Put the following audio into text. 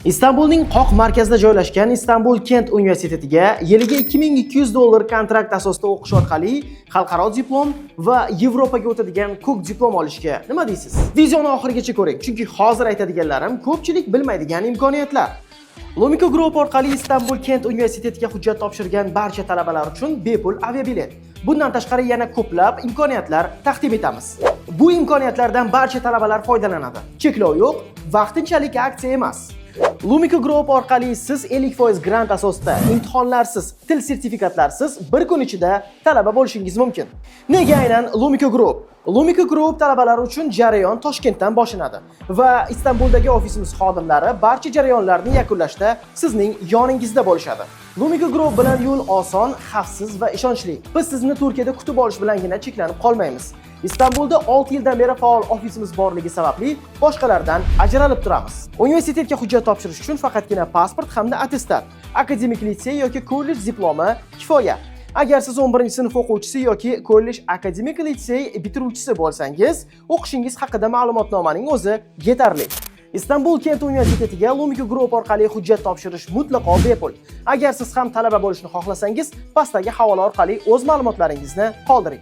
Istanbulning qoq markazida joylashgan Istanbul Kent universitetiga yiliga $2200 kontrakt asosida o'qish orqali xalqaro diplom va Yevropaga o'tadigan ko'k diplom olishga nima deysiz? Videoni oxirigacha ko'ring, chunki hozir aytadiganlarim ko'pchilik bilmaydigan imkoniyatlar. Lumiko Group orqali Istanbul Kent universitetiga hujjat topshirgan barcha talabalar uchun bepul aviabilet. Bundan tashqari yana ko'plab imkoniyatlar taqdim etamiz. Bu imkoniyatlardan barcha talabalar foydalanadi. Cheklov yo'q, vaqtinchalik aksiya emas. Lumiko Group orqali siz 50% grant asosida imtihonlarsiz, til sertifikatlarsiz bir kun ichida talaba bo'lishingiz mumkin. Nega aynan Lumiko Group? Lumiko Group talabalari uchun jarayon Toshkentdan boshlanadi va Istanbuldagi ofisimiz xodimlari barcha jarayonlarni yakunlashda sizning yoningizda bo'lishadi. Lumiko Group bilan yo'l oson, xavfsiz va ishonchli. Biz sizni Turkiyada kutib olish bilangina cheklanib qolmaymiz. Istanbulda 6 yildan beri faol ofisimiz borligi sababli boshqalardan ajralib turamiz. Universitetga hujjat topshirish uchun faqatgina pasport hamda attestat, akademik litsey yoki kollej diplomi kifoya. Agar siz 11-sinf o'quvchisi yoki kollej akademik litsey bitiruvchisi bo'lsangiz, o'qishingiz haqida ma'lumotnomaning o'zi yetarli. Istanbul Kent universitetiga Lumiko Group orqali hujjat topshirish mutlaqo bepul. Agar siz ham talaba bo'lishni xohlasangiz, pastdagi havola orqali o'z ma'lumotlaringizni qoldiring.